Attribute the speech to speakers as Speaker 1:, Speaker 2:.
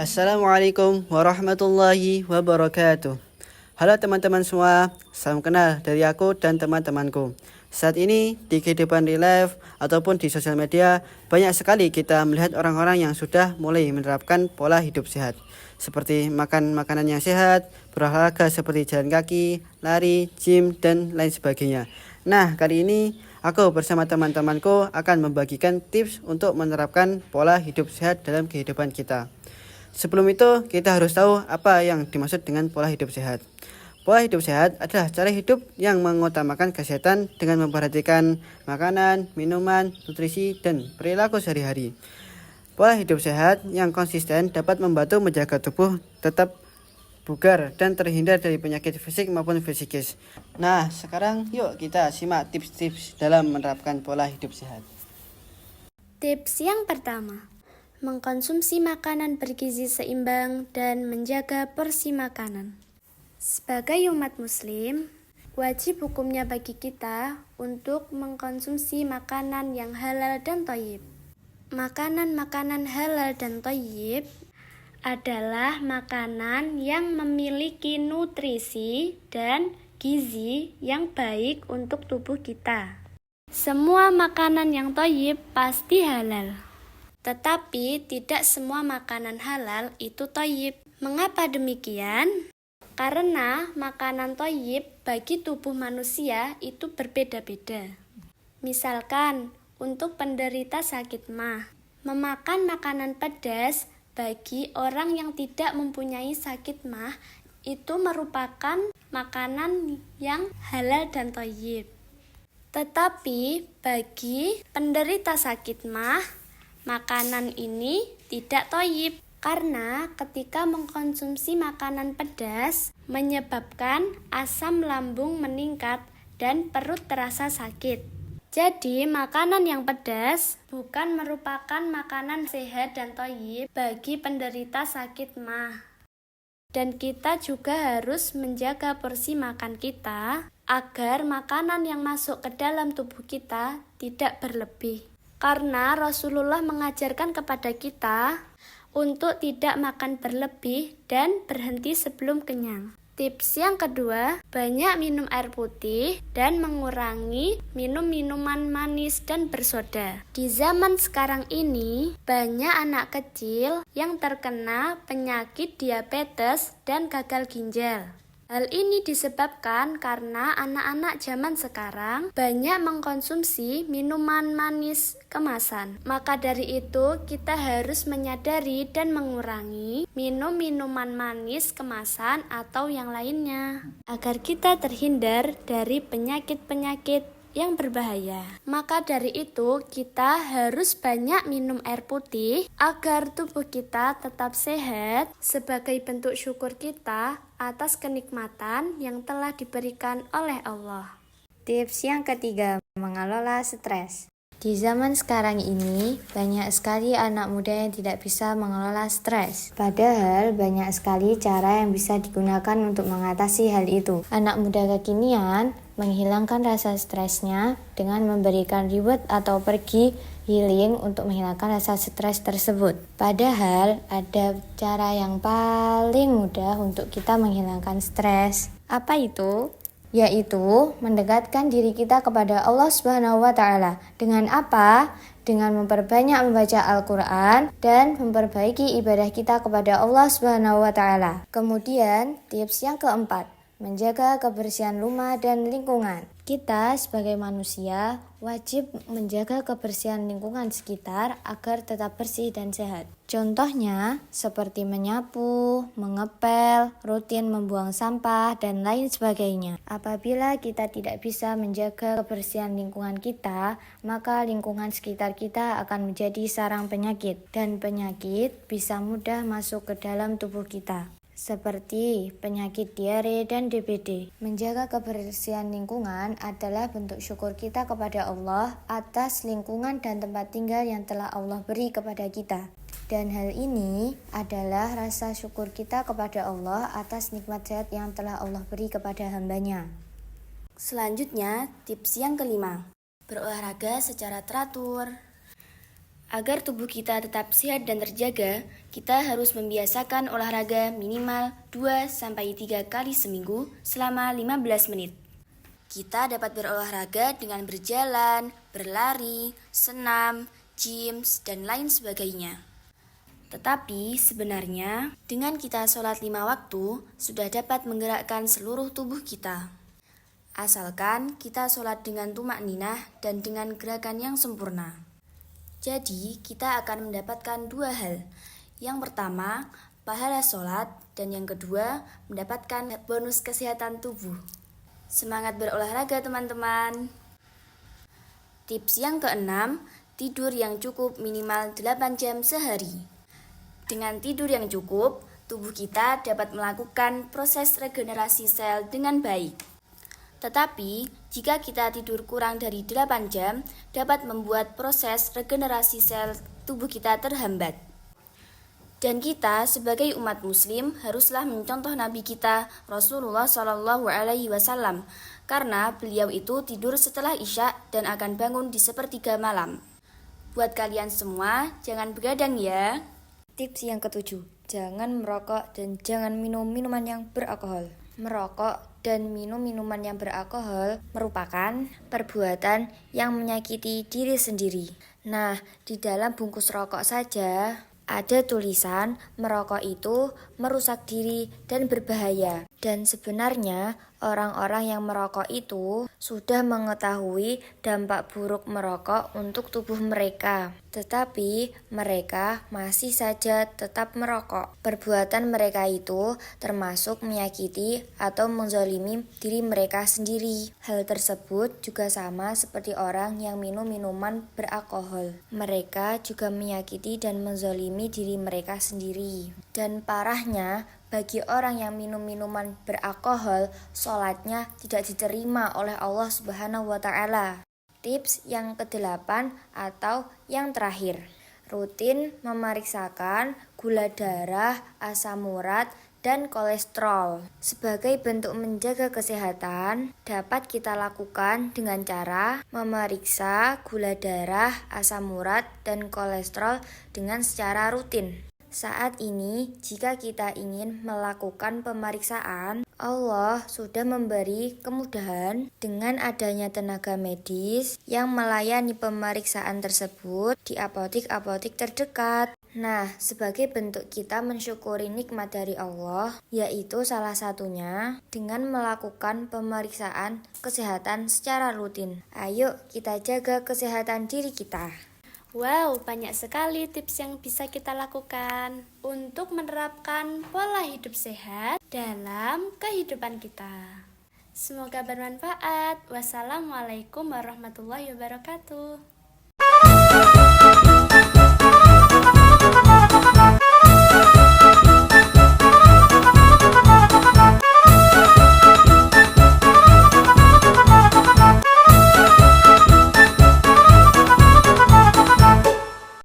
Speaker 1: Assalamualaikum warahmatullahi wabarakatuh. Halo teman-teman semua, salam kenal dari aku dan teman-temanku. Saat ini di kehidupan real life ataupun di sosial media, banyak sekali kita melihat orang-orang yang sudah mulai menerapkan pola hidup sehat, seperti makan makanan yang sehat, berolahraga seperti jalan kaki, lari, gym, dan lain sebagainya. Nah, kali ini aku bersama teman-temanku akan membagikan tips untuk menerapkan pola hidup sehat dalam kehidupan kita. Sebelum itu, kita harus tahu apa yang dimaksud dengan pola hidup sehat. Pola hidup sehat adalah cara hidup yang mengutamakan kesehatan dengan memperhatikan makanan, minuman, nutrisi, dan perilaku sehari-hari. Pola hidup sehat yang konsisten dapat membantu menjaga tubuh tetap bugar dan terhindar dari penyakit fisik maupun psikis. Nah, sekarang yuk kita simak tips-tips dalam menerapkan pola hidup sehat.
Speaker 2: Tips yang pertama, mengkonsumsi makanan bergizi seimbang dan menjaga porsi makanan. Sebagai umat muslim, wajib hukumnya bagi kita untuk mengkonsumsi makanan yang halal dan thayyib. Makanan-makanan halal dan thayyib adalah makanan yang memiliki nutrisi dan gizi yang baik untuk tubuh kita. Semua makanan yang thayyib pasti halal. Tetapi tidak semua makanan halal itu thayyib. Mengapa demikian? Karena makanan thayyib bagi tubuh manusia itu berbeda-beda. Misalkan, untuk penderita sakit mah, memakan makanan pedas bagi orang yang tidak mempunyai sakit mah itu merupakan makanan yang halal dan thayyib. Tetapi bagi penderita sakit mah, makanan ini tidak thayyib karena ketika mengkonsumsi makanan pedas menyebabkan asam lambung meningkat dan perut terasa sakit. Jadi makanan yang pedas bukan merupakan makanan sehat dan thayyib bagi penderita sakit mah. Dan kita juga harus menjaga porsi makan kita agar makanan yang masuk ke dalam tubuh kita tidak berlebih. Karena Rasulullah mengajarkan kepada kita untuk tidak makan berlebih dan berhenti sebelum kenyang. Tips yang kedua, banyak minum air putih dan mengurangi minum minuman manis dan bersoda. Di zaman sekarang ini, banyak anak kecil yang terkena penyakit diabetes dan gagal ginjal. Hal ini disebabkan karena anak-anak zaman sekarang banyak mengkonsumsi minuman manis kemasan. Maka dari itu, kita harus menyadari dan mengurangi minum minuman manis kemasan atau yang lainnya, agar kita terhindar dari penyakit-penyakit yang berbahaya. Maka dari itu, kita harus banyak minum air putih agar tubuh kita tetap sehat sebagai bentuk syukur kita atas kenikmatan yang telah diberikan oleh Allah.
Speaker 3: Tips yang ketiga, mengelola stres. Di zaman sekarang ini, banyak sekali anak muda yang tidak bisa mengelola stres. Padahal banyak sekali cara yang bisa digunakan untuk mengatasi hal itu. Anak muda kekinian menghilangkan rasa stresnya dengan memberikan reward atau pergi healing untuk menghilangkan rasa stres tersebut. Padahal ada cara yang paling mudah untuk kita menghilangkan stres. Apa itu? Yaitu mendekatkan diri kita kepada Allah Subhanahu wa Ta'ala. Dengan apa? Dengan memperbanyak membaca Al-Quran dan memperbaiki ibadah kita kepada Allah Subhanahu wa Ta'ala. Kemudian, tips yang keempat, menjaga kebersihan rumah dan lingkungan. Kita sebagai manusia wajib menjaga kebersihan lingkungan sekitar agar tetap bersih dan sehat. Contohnya seperti menyapu, mengepel, rutin membuang sampah, dan lain sebagainya. Apabila kita tidak bisa menjaga kebersihan lingkungan kita, maka lingkungan sekitar kita akan menjadi sarang penyakit, dan penyakit bisa mudah masuk ke dalam tubuh kita, seperti penyakit diare dan DBD. Menjaga kebersihan lingkungan adalah bentuk syukur kita kepada Allah atas lingkungan dan tempat tinggal yang telah Allah beri kepada kita. Dan hal ini adalah rasa syukur kita kepada Allah atas nikmat sehat yang telah Allah beri kepada hambanya.
Speaker 2: Selanjutnya, tips yang kelima, berolahraga secara teratur. Agar tubuh kita tetap sehat dan terjaga, kita harus membiasakan olahraga minimal 2-3 kali seminggu selama 15 menit. Kita dapat berolahraga dengan berjalan, berlari, senam, gym, dan lain sebagainya. Tetapi sebenarnya dengan kita sholat 5 waktu sudah dapat menggerakkan seluruh tubuh kita. Asalkan kita sholat dengan tumak ninah dan dengan gerakan yang sempurna. Jadi kita akan mendapatkan 2 hal. Yang pertama, pahala sholat, dan yang kedua, mendapatkan bonus kesehatan tubuh. Semangat berolahraga teman-teman. Tips yang keenam, tidur yang cukup minimal 8 jam sehari. Dengan tidur yang cukup, tubuh kita dapat melakukan proses regenerasi sel dengan baik. Tetapi, jika kita tidur kurang dari 8 jam, dapat membuat proses regenerasi sel tubuh kita terhambat. Dan kita sebagai umat muslim haruslah mencontoh Nabi kita Rasulullah SAW, karena beliau itu tidur setelah Isya dan akan bangun di sepertiga malam. Buat kalian semua, jangan begadang ya.
Speaker 3: Tips yang ketujuh, jangan merokok dan jangan minum minuman yang beralkohol. Merokok dan minum minuman yang beralkohol merupakan perbuatan yang menyakiti diri sendiri. Nah, di dalam bungkus rokok saja ada tulisan merokok itu merusak diri dan berbahaya. Dan sebenarnya orang-orang yang merokok itu sudah mengetahui dampak buruk merokok untuk tubuh mereka. Tetapi mereka masih saja tetap merokok. Perbuatan mereka itu termasuk menyakiti atau menzalimi diri mereka sendiri. Hal tersebut juga sama seperti orang yang minum minuman beralkohol. Mereka juga menyakiti dan menzalimi diri mereka sendiri. Dan parahnya, bagi orang yang minum minuman beralkohol, sholatnya tidak diterima oleh Allah Subhanahu wa Ta'ala. Tips yang ke-8 atau yang terakhir, rutin memeriksakan gula darah, asam urat, dan kolesterol. Sebagai bentuk menjaga kesehatan, dapat kita lakukan dengan cara memeriksa gula darah, asam urat, dan kolesterol dengan secara rutin. Saat ini, jika kita ingin melakukan pemeriksaan, Allah sudah memberi kemudahan dengan adanya tenaga medis yang melayani pemeriksaan tersebut di apotik-apotik terdekat. Nah, sebagai bentuk kita mensyukuri nikmat dari Allah, yaitu salah satunya dengan melakukan pemeriksaan kesehatan secara rutin. Ayo kita jaga kesehatan diri kita.
Speaker 2: Wow, banyak sekali tips yang bisa kita lakukan untuk menerapkan pola hidup sehat dalam kehidupan kita. Semoga bermanfaat. Wassalamualaikum warahmatullahi wabarakatuh.